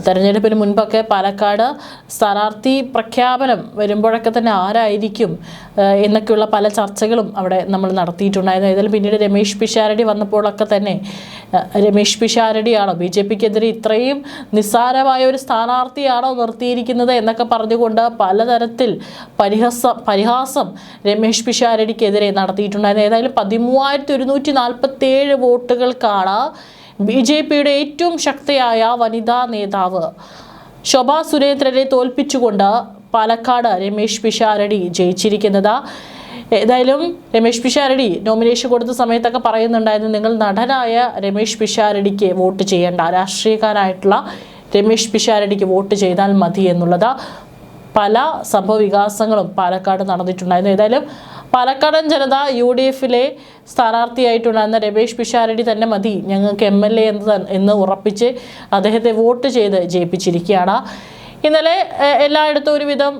തെരഞ്ഞെടുപ്പിന് മുൻപൊക്കെ പാലക്കാട് സ്ഥാനാർത്ഥി പ്രഖ്യാപനം വരുമ്പോഴൊക്കെ തന്നെ ആരായിരിക്കും എന്നൊക്കെയുള്ള പല ചർച്ചകളും അവിടെ നമ്മൾ നടത്തിയിട്ടുണ്ടായിരുന്നു. ഏതായാലും പിന്നീട് രമേശ് പിഷാരടി വന്നപ്പോഴൊക്കെ തന്നെ രമേശ് പിഷാരടിയാണോ BJPക്കെതിരെ ഇത്രയും നിസ്സാരമായ ഒരു സ്ഥാനാർത്ഥിയാണോ നിർത്തിയിരിക്കുന്നത് എന്നൊക്കെ പറഞ്ഞുകൊണ്ട് പലതരത്തിൽ പരിഹാസം രമേശ് പിഷാരടിക്കെതിരെ നടത്തിയിട്ടുണ്ടായിരുന്നു. ഏതായാലും 13,147 വോട്ടുകൾക്കാണ് BJPയുടെ ഏറ്റവും ശക്തിയായ വനിതാ നേതാവ് ശോഭാ സുരേന്ദ്രനെ തോൽപ്പിച്ചുകൊണ്ട് പാലക്കാട് രമേശ് പിഷാരടി ജയിച്ചിരിക്കുന്നത്. ഏതായാലും രമേശ് പിഷാരടി നോമിനേഷൻ കൊടുത്ത സമയത്തൊക്കെ പറയുന്നുണ്ടായിരുന്നു, നിങ്ങൾ നടനായ രമേശ് പിഷാരടിക്ക് വോട്ട് ചെയ്യേണ്ട, രാഷ്ട്രീയക്കാരായിട്ടുള്ള രമേശ് പിഷാരടിക്ക് വോട്ട് ചെയ്താൽ മതി എന്നുള്ളത്. പല സംഭവ വികാസങ്ങളും പാലക്കാട് നടന്നിട്ടുണ്ടായിരുന്നു. ഏതായാലും പാലക്കാടൻ ജനത UDFിലെ സ്ഥാനാർത്ഥിയായിട്ടുണ്ടായിരുന്ന രമേശ് പിഷാരടി തന്നെ മതി, ഞങ്ങൾക്ക് MLA എന്ന് ഉറപ്പിച്ച് അദ്ദേഹത്തെ വോട്ട് ചെയ്ത് ജയിപ്പിച്ചിരിക്കുകയാണ്. ഇന്നലെ എല്ലായിടത്തും ഒരുവിധം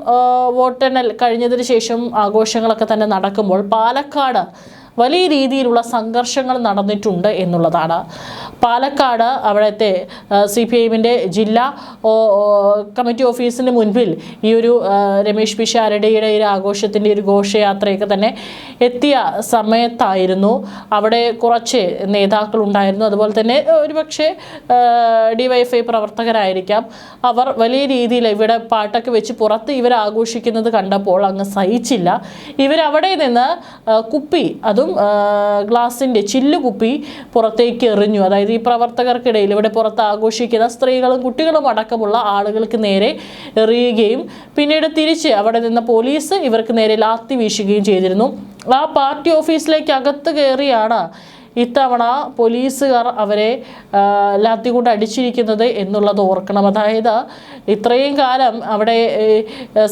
വോട്ടെണ്ണൽ കഴിഞ്ഞതിന് ശേഷം ആഘോഷങ്ങളൊക്കെ തന്നെ നടക്കുമ്പോൾ പാലക്കാട് വലിയ രീതിയിലുള്ള സംഘർഷങ്ങൾ നടന്നിട്ടുണ്ട് എന്നുള്ളതാണ്. പാലക്കാട് അവിടുത്തെ CPIഎമ്മിൻ്റെ ജില്ലാ കമ്മിറ്റി ഓഫീസിന് മുൻപിൽ ഈ ഒരു രമേശ് പിഷാരടിയുടെ ഒരു ആഘോഷത്തിൻ്റെ ഒരു ഘോഷയാത്രയൊക്കെ തന്നെ എത്തിയ സമയത്തായിരുന്നു അവിടെ കുറച്ച് നേതാക്കളുണ്ടായിരുന്നു. അതുപോലെ തന്നെ ഒരുപക്ഷെ DYFI പ്രവർത്തകരായിരിക്കാം. അവർ വലിയ രീതിയിൽ ഇവിടെ പാട്ടൊക്കെ വെച്ച് പുറത്ത് ഇവർ ആഘോഷിക്കുന്നത് കണ്ടപ്പോൾ അങ്ങ് സഹിച്ചില്ല. ഇവരവിടെ നിന്ന് കുപ്പി, അതും ഗ്ലാസിൻ്റെ ചില്ലുകുപ്പി പുറത്തേക്ക് എറിഞ്ഞു. അതായത് ഈ പ്രവർത്തകർക്കിടയിൽ ഇവിടെ പുറത്ത് ആഘോഷിക്കുന്ന സ്ത്രീകളും കുട്ടികളും അടക്കമുള്ള ആളുകൾക്ക് നേരെ എറിയുകയും പിന്നീട് തിരിച്ച് അവിടെ നിന്ന് പോലീസ് ഇവർക്ക് നേരെ ലാത്തി വീശുകയും ചെയ്തിരുന്നു. ആ പാർട്ടി ഓഫീസിലേക്ക് അകത്ത് കയറിയാണ് ഇത്തവണ പോലീസുകാർ അവരെ ലാത്തി കൊണ്ട് അടിച്ചിരിക്കുന്നത് എന്നുള്ളത് ഓർക്കണം. അതായത് ഇത്രയും കാലം അവിടെ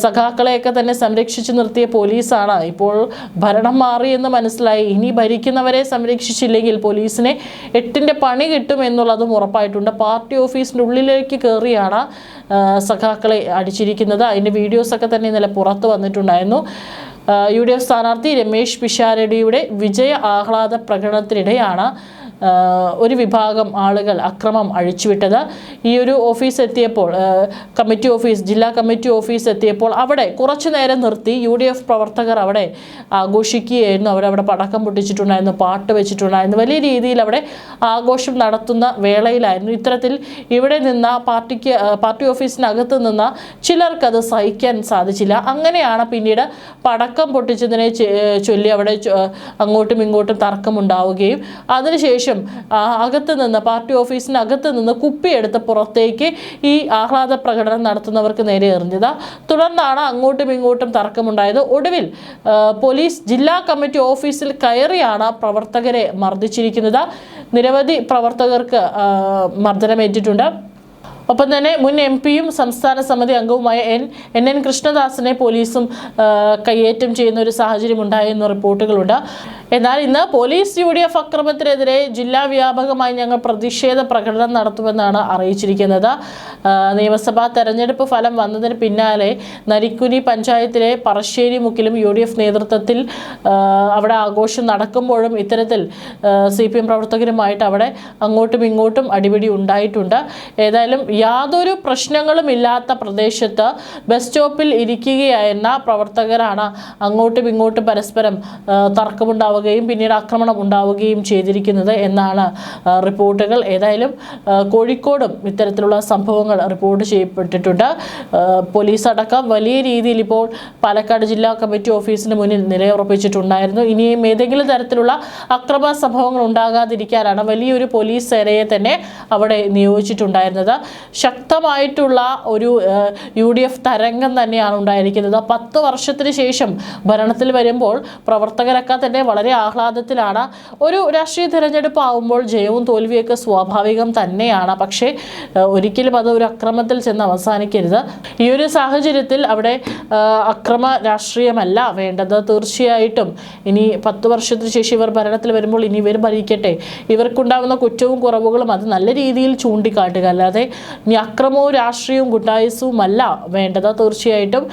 സഖാക്കളെയൊക്കെ തന്നെ സംരക്ഷിച്ചു നിർത്തിയ പോലീസാണ് ഇപ്പോൾ ഭരണം മാറിയെന്ന് മനസ്സിലായി. ഇനി ഭരിക്കുന്നവരെ സംരക്ഷിച്ചില്ലെങ്കിൽ പോലീസിനെ 8ന്റെ പണി കിട്ടും എന്നുള്ളതും ഉറപ്പായിട്ടുണ്ട്. പാർട്ടി ഓഫീസിൻ്റെ ഉള്ളിലേക്ക് കയറിയാണ് സഖാക്കളെ അടിച്ചിരിക്കുന്നത്. അതിൻ്റെ വീഡിയോസൊക്കെ തന്നെ ഇന്നലെ പുറത്ത് വന്നിട്ടുണ്ടായിരുന്നു. UDF സ്ഥാനാർത്ഥി രമേശ് പിഷാരടിയുടെ വിജയ ആഹ്ലാദ പ്രകടനത്തിനിടെയാണ് ഒരു വിഭാഗം ആളുകൾ അക്രമം അഴിച്ചുവിട്ടത്. ഈ ഒരു ഓഫീസ് എത്തിയപ്പോൾ, കമ്മിറ്റി ഓഫീസ്, ജില്ലാ കമ്മിറ്റി ഓഫീസ് എത്തിയപ്പോൾ അവിടെ കുറച്ചു നേരം നിർത്തി UDF പ്രവർത്തകർ അവിടെ ആഘോഷിക്കുകയായിരുന്നു. അവരവിടെ പടക്കം പൊട്ടിച്ചിട്ടുണ്ടായിരുന്നു, പാട്ട് വെച്ചിട്ടുണ്ടായിരുന്നു. വലിയ രീതിയിൽ അവിടെ ആഘോഷം നടത്തുന്ന വേളയിലായിരുന്നു ഇത്തരത്തിൽ ഇവിടെ നിന്ന പാർട്ടി ഓഫീസിനകത്ത് നിന്ന ചിലർക്കത് സഹിക്കാൻ സാധിച്ചില്ല. അങ്ങനെയാണ് പിന്നീട് പടക്കം പൊട്ടിച്ചതിനെ ചൊല്ലി അവിടെ അങ്ങോട്ടും ഇങ്ങോട്ടും തർക്കമുണ്ടാവുകയും അതിനുശേഷം അകത്ത് നിന്ന്, പാർട്ടി ഓഫീസിനകത്ത് നിന്ന് കുപ്പിയെടുത്ത് പുറത്തേക്ക് ഈ ആഹ്ലാദ പ്രകടനം നടത്തുന്നവർക്ക് നേരെ എറിഞ്ഞത്. തുടർന്നാണ് അങ്ങോട്ടും ഇങ്ങോട്ടും തർക്കമുണ്ടായത്. ഒടുവിൽ പോലീസ് ജില്ലാ കമ്മിറ്റി ഓഫീസിൽ കയറിയാണ് പ്രവർത്തകരെ മർദ്ദിച്ചിരിക്കുന്നത്. നിരവധി പ്രവർത്തകർക്ക് മർദ്ദനമേറ്റിട്ടുണ്ട്. ഒപ്പം തന്നെ മുൻ MPയും സംസ്ഥാന സമിതി അംഗവുമായ NN കൃഷ്ണദാസിനെ പോലീസും കയ്യേറ്റം ചെയ്യുന്ന ഒരു സാഹചര്യം ഉണ്ടായെന്ന റിപ്പോർട്ടുകളുണ്ട്. എന്നാൽ ഇന്ന് പോലീസ് UDF അക്രമത്തിനെതിരെ ജില്ലാ വ്യാപകമായി ഞങ്ങൾ പ്രതിഷേധ പ്രകടനം നടത്തുമെന്നാണ് അറിയിച്ചിരിക്കുന്നത്. നിയമസഭാ തെരഞ്ഞെടുപ്പ് ഫലം വന്നതിന് പിന്നാലെ നരിക്കുനി പഞ്ചായത്തിലെ പറശ്ശേരി മുക്കിലും UDF നേതൃത്വത്തിൽ അവിടെ ആഘോഷം നടക്കുമ്പോഴും ഇത്തരത്തിൽ CPM പ്രവർത്തകരുമായിട്ട് അവിടെ അങ്ങോട്ടും ഇങ്ങോട്ടും അടിപിടി ഉണ്ടായിട്ടുണ്ട്. ഏതായാലും യാതൊരു പ്രശ്നങ്ങളും ഇല്ലാത്ത പ്രദേശത്ത് ബസ് സ്റ്റോപ്പിൽ ഇരിക്കുകയായിരുന്ന പ്രവർത്തകരാണ് അങ്ങോട്ടും ഇങ്ങോട്ടും പരസ്പരം തർക്കമുണ്ടാവുകയും പിന്നീട് ആക്രമണം ഉണ്ടാവുകയും ചെയ്തിരിക്കുന്നത് എന്നാണ് റിപ്പോർട്ടുകൾ. ഏതായാലും കോഴിക്കോടും ഇത്തരത്തിലുള്ള സംഭവങ്ങൾ റിപ്പോർട്ട് ചെയ്യപ്പെട്ടിട്ടുണ്ട്. പോലീസ് അടക്കം വലിയ രീതിയിൽ ഇപ്പോൾ പാലക്കാട് ജില്ലാ കമ്മിറ്റി ഓഫീസിന് മുന്നിൽ നിലയുറപ്പിച്ചിട്ടുണ്ടായിരുന്നു. ഇനിയും ഏതെങ്കിലും തരത്തിലുള്ള അക്രമ സംഭവങ്ങൾ ഉണ്ടാകാതിരിക്കാനാണ് വലിയൊരു പോലീസ് സേനയെ തന്നെ അവിടെ നിയോഗിച്ചിട്ടുണ്ടായിരുന്നത്. ശക്തമായിട്ടുള്ള ഒരു UDF തരംഗം തന്നെയാണ് ഉണ്ടായിരിക്കുന്നത്. 10 വർഷത്തിന് ശേഷം ഭരണത്തിൽ വരുമ്പോൾ പ്രവർത്തകരൊക്കെ തന്നെ വളരെ ആഹ്ലാദത്തിലാണ്. ഒരു രാഷ്ട്രീയ തിരഞ്ഞെടുപ്പ് ആകുമ്പോൾ ജയവും തോൽവിയൊക്കെ സ്വാഭാവികം തന്നെയാണ്. പക്ഷേ ഒരിക്കലും അത് ഒരു അക്രമത്തിൽ ചെന്ന് അവസാനിക്കരുത്. ഈ ഒരു സാഹചര്യത്തിൽ അവിടെ അക്രമ രാഷ്ട്രീയമല്ല വേണ്ടത്. തീർച്ചയായിട്ടും ഇനി 10 വർഷത്തിന് ശേഷം ഇവർ ഭരണത്തിൽ വരുമ്പോൾ ഇനി ഇവർ ഭരിക്കട്ടെ, ഇവർക്കുണ്ടാകുന്ന കുറ്റവും കുറവുകളും അത് നല്ല രീതിയിൽ ചൂണ്ടിക്കാട്ടുക, അല്ലാതെ ഇനി അക്രമവും രാഷ്ട്രീയവും ഗുണ്ടായുസവും അല്ല വേണ്ടത്. തീർച്ചയായിട്ടും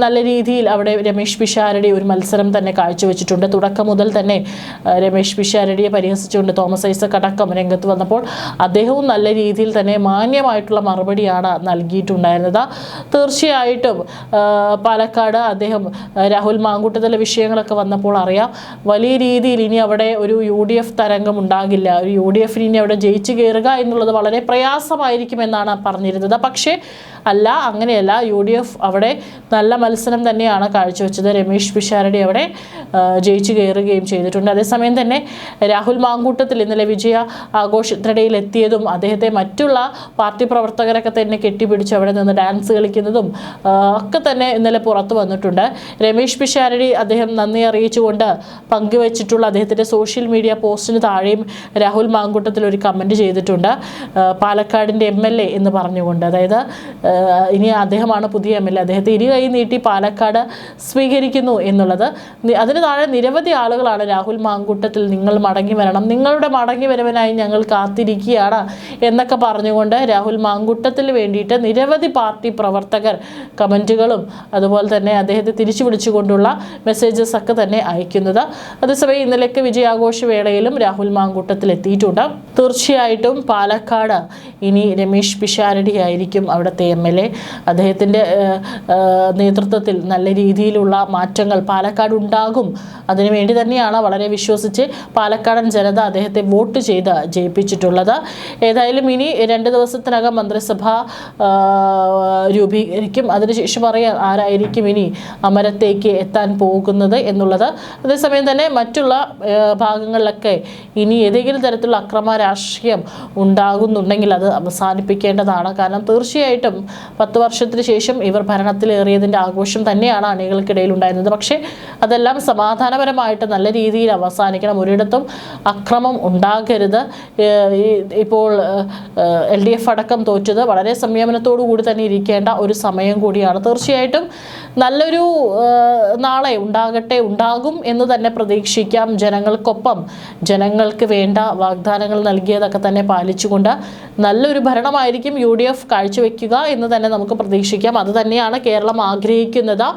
നല്ല രീതിയിൽ അവിടെ രമേശ് പിഷാരടി ഒരു മത്സരം തന്നെ കാഴ്ചവെച്ചിട്ടുണ്ട്. തുടക്കം മുതൽ തന്നെ രമേശ് പിഷാരടിയെ പരിഹസിച്ചുകൊണ്ട് തോമസ് ഐസക് അടക്കം രംഗത്ത് വന്നപ്പോൾ അദ്ദേഹവും നല്ല രീതിയിൽ തന്നെ മാന്യമായിട്ടുള്ള മറുപടിയാണ് നൽകിയിട്ടുണ്ടായിരുന്നത്. തീർച്ചയായിട്ടും പാലക്കാട് അദ്ദേഹം രാഹുൽ മാങ്കൂട്ടത്തിലെ വിഷയങ്ങളൊക്കെ വന്നപ്പോൾ അറിയാം വലിയ രീതിയിൽ ഇനി അവിടെ ഒരു UDF തരംഗം ഉണ്ടാകില്ല, ഒരു UDF ഇനി അവിടെ ജയിച്ചു കയറുക എന്നുള്ളത് വളരെ പ്രയാസമായിരിക്കുമെന്നാണ് പറഞ്ഞിരുന്നത്. പക്ഷേ അല്ല, അങ്ങനെയല്ല. UDF അവിടെ നല്ല മത്സരം തന്നെയാണ് കാഴ്ചവെച്ചത്. രമേശ് പിഷാരടി അവിടെ ജയിച്ചു കയറുകയും ചെയ്തിട്ടുണ്ട്. അതേസമയം തന്നെ രാഹുൽ മാങ്കൂട്ടത്തിൽ ഇന്നലെ വിജയ ആഘോഷത്തിനിടയിൽ എത്തിയതും അദ്ദേഹത്തെ മറ്റുള്ള പാർട്ടി പ്രവർത്തകരൊക്കെ തന്നെ കെട്ടിപ്പിടിച്ച് അവിടെ നിന്ന് ഡാൻസ് കളിക്കുന്നതും ഒക്കെ തന്നെ ഇന്നലെ പുറത്തു വന്നിട്ടുണ്ട്. രമേശ് പിഷാരടി അദ്ദേഹം നന്ദി അറിയിച്ചുകൊണ്ട് പങ്കുവച്ചിട്ടുള്ള അദ്ദേഹത്തിൻ്റെ സോഷ്യൽ മീഡിയ പോസ്റ്റിന് താഴെയും രാഹുൽ മാങ്കൂട്ടത്തിൽ ഒരു കമൻറ്റ് ചെയ്തിട്ടുണ്ട്. പാലക്കാടിൻ്റെ MLA എന്ന് പറഞ്ഞുകൊണ്ട്, അതായത് ഇനി അദ്ദേഹമാണ് പുതിയ MLA, അദ്ദേഹത്തെ ഇരുകൈ നീട്ടി പാലക്കാട് സ്വീകരിക്കുന്നു എന്നുള്ളത്. അതിന് താഴെ നിരവധി ആളുകളാണ് രാഹുൽ മാങ്കൂട്ടത്തിൽ നിങ്ങൾ മടങ്ങി വരണം, നിങ്ങളുടെ മടങ്ങി വരവനായി ഞങ്ങൾ കാത്തിരിക്കുകയാണ് എന്നൊക്കെ പറഞ്ഞുകൊണ്ട് രാഹുൽ മാങ്കൂട്ടത്തിന് വേണ്ടിയിട്ട് നിരവധി പാർട്ടി പ്രവർത്തകർ കമൻറ്റുകളും അതുപോലെ തന്നെ അദ്ദേഹത്തെ തിരിച്ചു വിളിച്ചുകൊണ്ടുള്ള മെസ്സേജസ് ഒക്കെ തന്നെ അയക്കുന്നത്. അതേസമയം ഇന്നലെയൊക്കെ വിജയാഘോഷ വേളയിലും രാഹുൽ മാങ്കൂട്ടത്തിൽ എത്തിയിട്ടുണ്ട്. തീർച്ചയായിട്ടും പാലക്കാട് ഇനി രമേശ് പിഷാരടി ആയിരിക്കും അവിടുത്തെ MLA. അദ്ദേഹത്തിൻ്റെ നേതൃത്വത്തിൽ നല്ല രീതിയിലുള്ള മാറ്റങ്ങൾ പാലക്കാട് ഉണ്ടാകും. അതിനുവേണ്ടി തന്നെയാണ് വളരെ വിശ്വസിച്ച് പാലക്കാടൻ ജനത അദ്ദേഹത്തെ വോട്ട് ചെയ്ത് ജയിപ്പിച്ചിട്ടുള്ളത്. ഏതായാലും ഇനി 2 ദിവസത്തിനകം മന്ത്രിസഭ രൂപീകരിക്കും. അതിനുശേഷം അറിയാം ആരായിരിക്കും ഇനി അമരത്തേക്ക് എത്താൻ പോകുന്നത് എന്നുള്ളത്. അതേസമയം തന്നെ മറ്റുള്ള ഭാഗങ്ങളിലൊക്കെ ഇനി ഏതെങ്കിലും തരത്തിലുള്ള അക്രമ രാഷ്ട്രീയം ഉണ്ടാകുന്നുണ്ടെങ്കിൽ അത് അവസാനിപ്പിക്കേണ്ടതാണ്. കാരണം തീർച്ചയായിട്ടും 10 വർഷത്തിന് ശേഷം ഇവർ ഭരണത്തിലേറിയതിൻ്റെ ആഘോഷം തന്നെയാണ് അണികൾക്കിടയിൽ ഉണ്ടായിരുന്നത്. പക്ഷേ അതെല്ലാം സമാധാനപരമായിട്ട് നല്ല രീതിയിൽ അവസാനിക്കണം. ഒരിടത്തും അക്രമം ഉണ്ടാകരുത്. ഇപ്പോൾ LDF അടക്കം തോറ്റത് വളരെ സംയമനത്തോടു കൂടി തന്നെ ഇരിക്കേണ്ട ഒരു സമയം കൂടിയാണ്. തീർച്ചയായിട്ടും നല്ലൊരു നാളെ ഉണ്ടാകും എന്ന് തന്നെ പ്രതീക്ഷിക്കാം. ജനങ്ങൾക്കൊപ്പം ജനങ്ങൾക്ക് വേണ്ട വാഗ്ദാനങ്ങൾ നൽകിയതൊക്കെ തന്നെ പാലിച്ചുകൊണ്ട് നല്ലൊരു ഭരണമായിരിക്കും UDF കാഴ്ചവെക്കുക എന്ന് തന്നെ നമുക്ക് പ്രതീക്ഷിക്കാം. അത് തന്നെയാണ് കേരളം ആഗ്രഹിക്കുന്നത്.